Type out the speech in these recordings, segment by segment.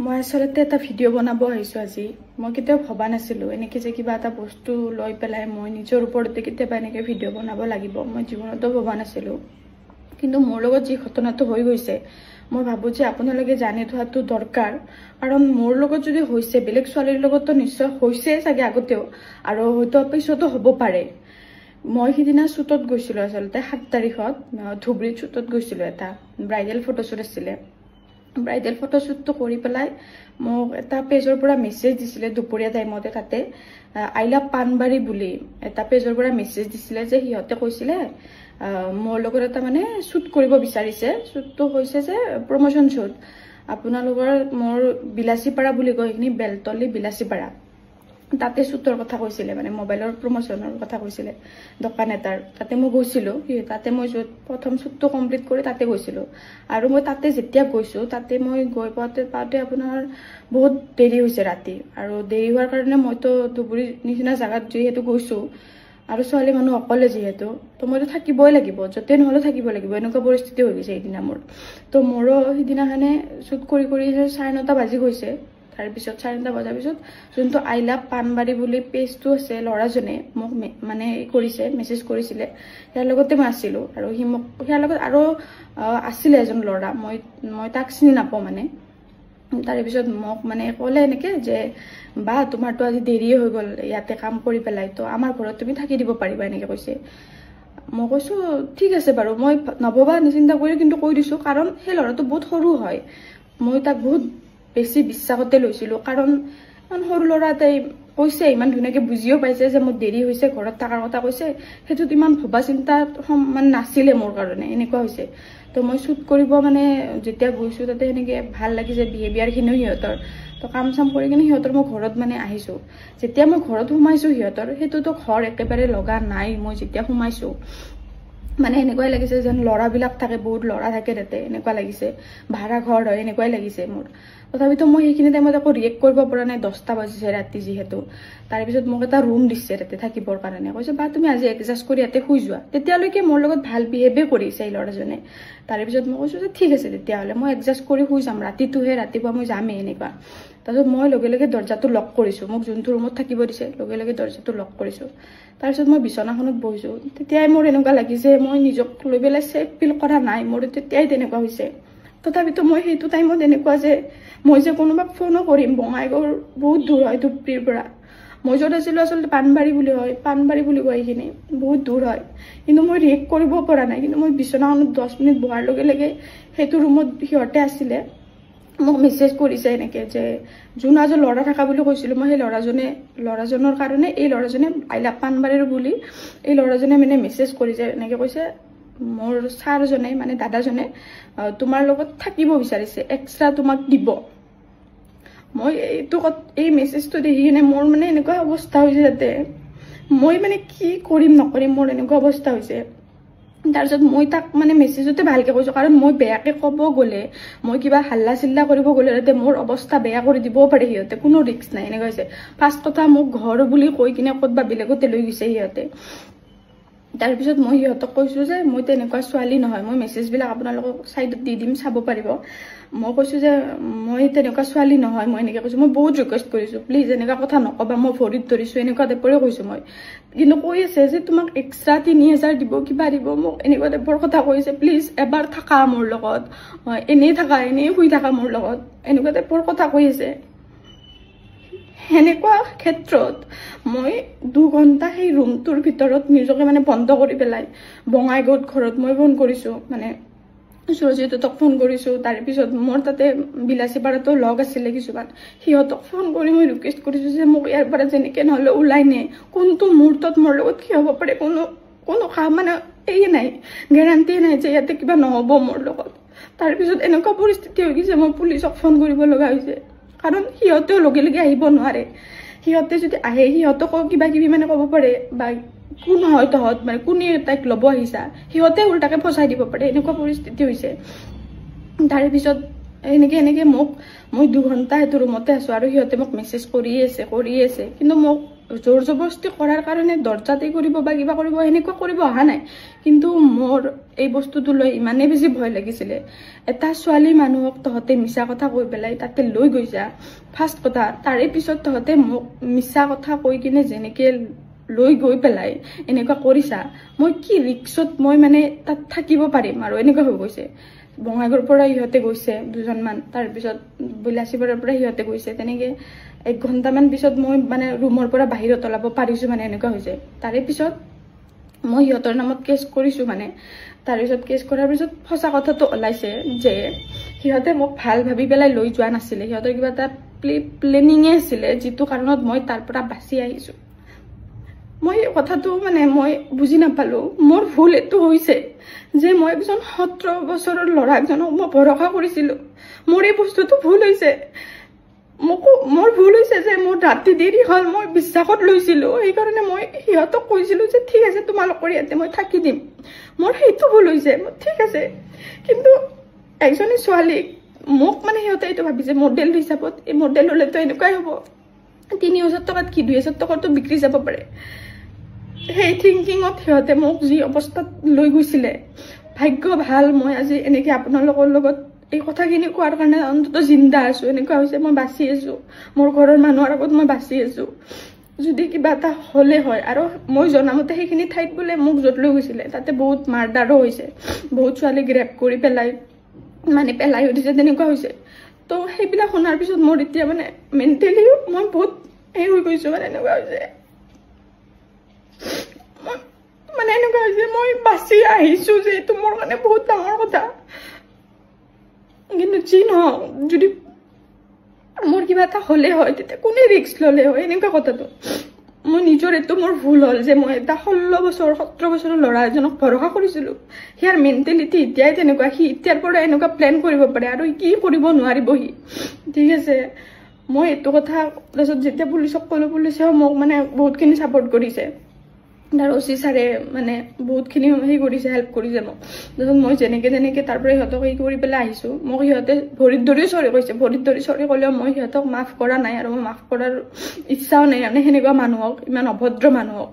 মই আসলে এটা ভিডিও বনাব আহিছো আজি মই কেতিয়াও ভবা নাছিলো এনেকে যে কিবা এটা বস্তু লৈ পেলাই মই নিজৰ ওপৰতে কেতিয়াবা এনেকে ভিডিও বনাব লাগিব মই জীৱনতো ভবা নাছিলো কিন্তু মোৰ লগত যি ঘটনাটো হৈ গৈছে মই ভাবো যে আপোনালোকে জানি থোৱাটো দৰকাৰ কাৰণ মোৰ লগত যদি হৈছে বেলেগ ছোৱালীৰ লগতো নিশ্চয় হৈছে চাগে আগতেও আৰু হয়তো পিছতো হ'ব পাৰে মই সিদিনা শ্বুটত গৈছিলো আসলে 7 তাৰিখত ধুবুৰীত শ্বুটত গৈছিলো এটা ব্ৰাইডাল ফটোশ্বুট আছিল ব্ৰাইডাল ফটোশ্বুট তো কৰি পেলাই মোক এটা পেজৰ পৰা মেছেজ দিছিলে দুপৰীয়া টাইমতে তাতে আই লাভ পানবাৰী বুলি এটা পেজৰ পৰা মেছেজ দিছিলে যে হিহতে কৈছিলে মোৰ লগত এটা মানে শ্বুট কৰিব বিচাৰিছে শ্বুটটো হৈছে যে প্ৰমোশন শ্বুট আপোনালোকৰ মোৰ বিলাসীপাৰা বুলি কয় এইখিনি বেলতলি বিলাসীপাৰা তাতে শ্বুটৰ কথা কৈছিলে মানে মোবাইলৰ প্ৰমোশনৰ কথা কৈছিলে দোকান এটাৰ তাতে মই গৈছিলো তাতে মই প্ৰথম শ্বুটটো কমপ্লিট কৰি তাতে গৈছিলো আৰু মই তাতে যেতিয়া গৈছো তাতে মই গৈ পাওঁতে আপোনাৰ বহুত দেৰি হৈছে ৰাতি আৰু দেৰি হোৱাৰ কাৰণে মইতো ধুবুৰী নিচিনা জাগাত যিহেতু গৈছো আৰু ছোৱালী মানুহ অকলে যিহেতু তো মইতো থাকিবই লাগিব যতে নহলে থাকিব লাগিব এনেকুৱা পৰিস্থিতি হৈ গৈছে এইদিনা মোৰ তো মোৰো সিদিনাখনে শ্বুট কৰি 9:30 বাজি গৈছে তাৰ পিছত 9:30 বজাৰ পিছত যোনটো আই লাভ পানবাৰী বুলি পেজটো আছে লৰাজনে মোক মানে কৰিছে মেছেজ কৰিছিলে ইয়াৰ লগতে মই আছিলো আৰু হি মোক ইয়াৰ লগত আৰু আছিল এজন লৰা মই তাক চিনি নাপাও মানে তাৰ পিছত মোক মানে ক'লে এনেকে যে বা তোমাৰটো আজি দেৰি হৈ গল ইয়াতে কাম কৰি পেলাই তো আমাৰ ঘৰত তুমি থাকি দিব পাৰিবা এনেকে কৈছে মই কৈছো ঠিক আছে বাৰু মই নভবা নিচিন্তা কৰি কিন্তু কৈ দিছো কাৰণ সেই লৰাটো বহুত সৰু হয় মই তাক বহুত বেছি বিশ্বাসতে লৈছিলো কাৰণ সৰু লৰা এটাই কৈছে ইমান ধুনীয়াকে বুজিও পাইছে যে মোৰ দেৰি হৈছে ঘৰত থাকাৰ কথা কৈছে সেইটো ইমান ভবা চিন্তা মানে নাছিলে মোৰ কাৰণে এনেকুৱা হৈছে তো মই শ্বুট কৰিব মানে যেতিয়া গৈছো তাতে এনেকে ভাল লাগিছে বিহেভিয়াৰ খিনিও সিহঁতৰ তো কাম চাম কৰি কিনে সিহঁতৰ মই ঘৰত মানে আহিছো যেতিয়া মই ঘৰত সোমাইছো সিহঁতৰ সেইটোতো ঘৰ একেবাৰে লগা নাই মই যেতিয়া সোমাইছো মানে এনেকুৱাই লাগিছে যেন লৰাবিলাক থাকে বহুত লৰা থাকে তাতে এনেকুৱা লাগিছে ভাড়া ঘৰ হয় এনেকুৱাই লাগিছে মোৰ তথাপিতো মই সেইখিনি টাইমত আকৌ ৰিয়েক্ট কৰিব পৰা নাই 10টা বাজিছে ৰাতি যিহেতু তাৰ পিছত মোক এটা ৰুম দিছে তাতে থাকিবৰ কাৰণে কৈছে বা তুমি আজি এডজাষ্ট কৰি ইয়াতে শুই যোৱা তেতিয়ালৈকে মোৰ লগত ভাল বিহেভে কৰিছে এই লৰাজনে তাৰ পিছত মই কৈছো যে ঠিক আছে তেতিয়াহলে মই এডজাষ্ট কৰি শুই যাম ৰাতিটোহে ৰাতিপুৱা মই যামেই এনেকুৱা তাৰপিছত মই লগে লগে দৰ্জাটো লক কৰিছো মোক যোনটো ৰুমত থাকিব দিছে লগে লগে দৰ্জাটো লক কৰিছো তাৰপিছত মই বিছনাখনত বহিছো তেতিয়াই মোৰ এনেকুৱা লাগিছে মই নিজক লৈ পেলাই সেফ ফিল কৰা নাই মোৰ তেতিয়াই তেনেকুৱা হৈছে তথাপিতো মই সেইটো টাইমত এনেকুৱা যে মই যে কোনোবাক ফোনো কৰিম বঙাইগাঁৱৰ বহুত দূৰ হয় ধুবুৰীৰ পৰা মই য'ত আছিলো আসলে পানবাৰী বুলি কয় এইখিনি বহুত দূৰ হয় কিন্তু মই ৰিয়েক্ট কৰিব পৰা নাই কিন্তু মই বিছনাখনত 10 মিনিট বহাৰ লগে লগে সেইটো ৰুমত সিহঁতে আছিলে মোক মেছেজ কৰিছে এনেকে যে যোন আজি লৰা থকা বুলি কৈছিলো মই সেই লৰাজনৰ কাৰণে এই লৰাজনে আই লাভ পানবাৰীৰ বুলি এই লৰাজনে মানে মেছেজ কৰিছে এনেকে কৈছে মোৰ ছাৰজনে মানে দাদাজনে তোমাৰ লগত থাকিব বিচাৰিছে এক্সট্ৰা তোমাক দিব মই এইটো এই মেছেজটো দেখি কিনে মোৰ মানে এনেকুৱা অৱস্থা হৈছে যাতে মই মানে কি কৰিম নকৰিম মোৰ এনেকুৱা অৱস্থা হৈছে তাৰপিছত মই তাক মানে মেছেজতে ভালকে কৈছো কাৰণ মই বেয়াকে ক'ব গ'লে মই কিবা হাল্লা চিল্লা কৰিব গ'লে তাতে মোৰ অৱস্থা বেয়া কৰি দিবও পাৰে সিহঁতে কোনো ৰিস্ক নাই এনেকুৱা হৈছে ফাৰ্ষ্ট কথা মোক ঘৰ বুলি কৈ কিনে ক'তবা বেলেগতে লৈ গৈছে সিহঁতে তাৰপিছত মই সিহঁতক কৈছো যে মই তেনেকুৱা ছোৱালী নহয় মই মেছেজবিলাক আপোনালোকক সাইডত দি দিম চাব পাৰিব মই কৈছো যে মই তেনেকুৱা ছোৱালী নহয় মই এনেকৈ কৈছো মই বহুত ৰিকুৱেষ্ট কৰিছো প্লিজ এনেকুৱা কথা নকবা মই ভৰিত ধৰিছো এনেকুৱা টাইপৰে কৈছো মই কিন্তু কৈ আছে যে তোমাক এক্সট্ৰা 3000 দিব কিবা দিব মোক এনেকুৱা টাইপৰ কথা কৈছে প্লিজ এবাৰ থাকা মোৰ লগত এনেই শুই থাকা মোৰ লগত এনেকুৱা টাইপৰ কথা কৈ আছে এনেকুৱা ক্ষেত্ৰত মই 2 ঘণ্টা সেই ৰুমটোৰ ভিতৰত নিজকে মানে বন্ধ কৰি পেলাই বঙাইগাঁৱত ঘৰত মই ফোন কৰিছো মানে সুৰজিতক ফোন কৰিছো তাৰ পিছত মোৰ তাতে বিলাসীপাৰাতো লগ আছিলে কিছুমান সিহঁতক ফোন কৰি মই ৰিকুৱেষ্ট কৰিছো যে মোক ইয়াৰ পৰা যেনেকে নহলে ওলাই নে কোনটো মুহূৰ্তত মোৰ লগত কি হ'ব পাৰে কোনো মানে এই নাই গেৰাণ্টি নাই যে ইয়াতে কিবা নহ'ব মোৰ লগত তাৰ পিছত এনেকুৱা পৰিস্থিতি হৈ গৈছে মই পুলিচক ফোন কৰিব লগা হৈছে কাৰণ সিহঁতেও লগে লগে আহিব নোৱাৰে সিহঁতে যদি আহে সিহঁতকো কিবা কিবি মানে ক'ব পাৰে বা কোন হয় তহঁত মানে কোনে তাইক ল'ব আহিছা সিহঁতে উল্টাকে ফচাই দিব পাৰে এনেকুৱা পৰিস্থিতি হৈছে তাৰ পিছত এনেকে মই 2 ঘণ্টা সেইটো ৰুমতে আছো আৰু সিহঁতে মোক মেছেজ কৰি আছে কিন্তু মোক জোৰ জবৰদস্তি কৰাৰ কাৰণে দৰ্জাতে কৰিব বা কিবা কৰিব এনেকুৱা কৰিব অহা নাই কিন্তু মোৰ এই বস্তুটো লৈ ইমানেই বেছি ভয় লাগিছিলে এটা ছোৱালী মানুহক তহতে মিছা কথা কৈ পেলাই তাতে লৈ গৈছা ফাৰ্ষ্ট কথা তাৰে পিছত তহতে মোক মিছা কথা কৈ কিনে যেনেকে লৈ গৈ পেলাই এনেকুৱা কৰিছা মই কি ৰিক্সত মই মানে তাত থাকিব পাৰিম আৰু এনেকুৱা হৈ গৈছে বঙাইগাঁৱৰ পৰা ইহঁতে গৈছে দুজনমান তাৰ পিছত বিলাসীপাৰাৰ পৰা ইহঁতে গৈছে তেনেকে 1 ঘণ্টামান পিছত মই মানে ৰুমৰ পৰা বাহিৰত ওলাব পাৰিছো মানে এনেকুৱা হৈছে তাৰে পিছত মই ইহঁতৰ নামত কেছ কৰিছো মানে তাৰ পিছত কেছ কৰাৰ পিছত ফসা কথাটো ওলাইছে যে সিহঁতে মোক ভাল ভাবি পেলাই লৈ যোৱা নাছিলে সিহঁতৰ কিবা এটা প্লেনিং আছিল যেটো কাৰণত মই তাৰ পৰা বাচি আহিছো মই কথাটো মানে মই বুজি নাপালো মোৰ ভুল এটো হৈছে যে মই একজন 17 বছৰৰ ল'ৰা একজনক মই ভৰসা কৰিছিলো মোৰ এই বস্তুটো ভুল হৈছে মোৰ ভুল হৈছে যে মোৰ ৰাতি দেৰি হল মই বিশ্বাসত লৈছিলো এই কাৰণে মই সিহঁতক কৈছিলো যে ঠিক আছে তোমালোকৰ ইয়াতে মই থাকি দিম মোৰ সেইটো ভুল হৈছে ঠিক আছে কিন্তু একজনী ছোৱালী মোক মানে সিহঁতে এইটো ভাবিছে মডেল হিচাপত এই মডেল হলেতো এনেকুৱাই হ'ব 3000 টকাত কি 2000 টকাটো বিক্ৰী যাব পাৰে সেই থিংকিংত সিহঁতে মোক যি অৱস্থাত লৈ গৈছিলে ভাগ্য ভাল মই আজি এনেকে আপোনালোকৰ লগত এই কথাখিনি কোৱাৰ কাৰণে অন্তত জিন্দা আছো এনেকুৱা হৈছে মই বাচি আছো মোৰ ঘৰৰ মানুহৰ আগত মই বাচি আছো যদি কিবা এটা হলে হয় আৰু মই জনামতে সেইখিনি ঠাইত বলে মোক যত লৈ গৈছিলে তাতে বহুত মাৰ্ডাৰো হৈছে বহুত ছোৱালী গ্ৰেপ কৰি পেলাই মানে পেলাই দিছে তেনেকুৱা হৈছে তো সেইবিলাক শুনাৰ পিছত মোৰ এতিয়া মানে মেন্টেলি মই বহুত এই হৈ গৈছো মানে এনেকুৱা হৈছে মানে এনেকুৱা হৈছে মই বাচি আহিছো যে এইটো মোৰ কাৰণে বহুত ডাঙৰ কথা কিন্তু যি নহওক যদি মোৰ কিবা এটা হলে হয় তেতিয়া কোনে ৰিস্ক ললে হয় এনেকুৱা কথাটো মই নিজৰ এটো মোৰ ভুল হল যে মই এটা 17 বছৰৰ ল'ৰা এজনক ভৰসা কৰিছিলো হিয়াৰ মেন্টেলিটি এতিয়াই তেনেকুৱা সি এতিয়াৰ পৰা এনেকুৱা প্ল্যান কৰিব পাৰে আৰু কি কৰিব নোৱাৰিব সি ঠিক আছে মই এটো কথা তাৰপিছত যেতিয়া পুলিচক কলো পুলিচে মোক মানে বহুতখিনি সাপোৰ্ট কৰিছে তাৰ ওচি সাৰে মানে বহুতখিনি হেই কৰিছে হেল্প কৰিছে মোক যখন মই যেনেকে তাৰ পৰা হিহঁতক এই কৰি পেলাই আহিছো মোক হিহঁতে ভৰিত ধৰি সৰি কৈছে ভৰিত ধৰি সৰি কলেও মই হিহঁতক মাফ কৰা নাই আৰু মই মাফ কৰাৰ ইচ্ছাও নাই মানে সেনেকুৱা মানুহক ইমান অভদ্ৰ মানুহক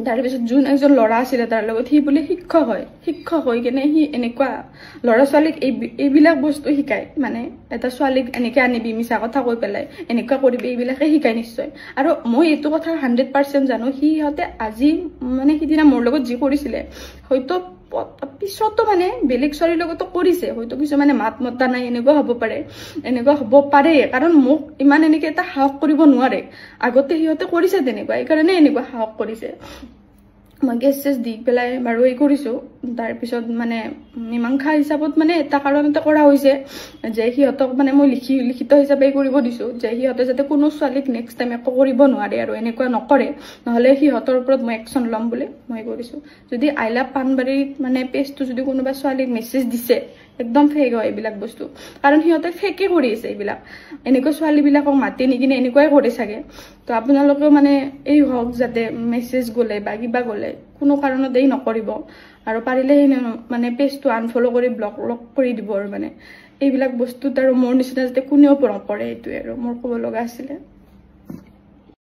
তাৰ পিছত যোন একজন ল'ৰা আছিল তাৰ লগত সি বুলি শিক্ষক হৈ কেনে সি এনেকুৱা ল'ৰা ছোৱালীক এইবিলাক বস্তু শিকায় মানে এটা ছোৱালীক এনেকে আনিবি মিছা কথা কৈ পেলাই এনেকুৱা কৰিবি এইবিলাকে শিকায় নিশ্চয় আৰু মই এইটো কথা 100% জানো সিহঁতে আজি মানে সিদিনা মোৰ লগত যি কৰিছিলে হয়তো পিছতো মানে বেলেগ ছোৱালীৰ লগতো কৰিছে হয়তো কিছুমানে মাত মতা নাই এনেকুৱা হ'ব পাৰে কাৰণ মোক ইমান এনেকে এটা সাহস কৰিব নোৱাৰে আগতে সিহঁতে কৰিছে তেনেকুৱা এই কাৰণে এনেকুৱা সাহস কৰিছে মই গেছ দি পেলাই বাৰু এই কৰিছো তাৰ পিছত মানে মীমাংসা হিচাপত মানে এটা কাৰণতে কৰা হৈছে যে সিহঁতক মানে মই লিখিত হিচাপে কৰিব দিছো যে সিহঁতে যাতে কোনো ছোৱালীক নেক্সট টাইম একো কৰিব নোৱাৰে আৰু এনেকুৱা নকৰে নহলে সিহঁতৰ ওপৰত মই একচন ল'ম বুলি মই কৰিছো যদি আই লাভ পানবাৰীত মানে পেজটো যদি কোনোবা ছোৱালীক মেছেজ দিছে একদম ফেক হয় এইবিলাক বস্তু কাৰণ সিহঁতে ফেকে কৰি আছে এইবিলাক এনেকুৱা ছোৱালীবিলাকক মাতি নিকিনে এনেকুৱাই কৰে চাগে তো আপোনালোকে মানে এই হওক যাতে মেছেজ গলে বা কিবা গলে কোনো কাৰণত এই নকৰিব আৰু পাৰিলে মানে পেজটো আনফলো কৰি ব্লক কৰি দিব আৰু মানে এইবিলাক বস্তুত আৰু মোৰ নিচিনা যাতে কোনেও নকৰে এইটোৱে আৰু মোৰ ক'ব লগা আছিলে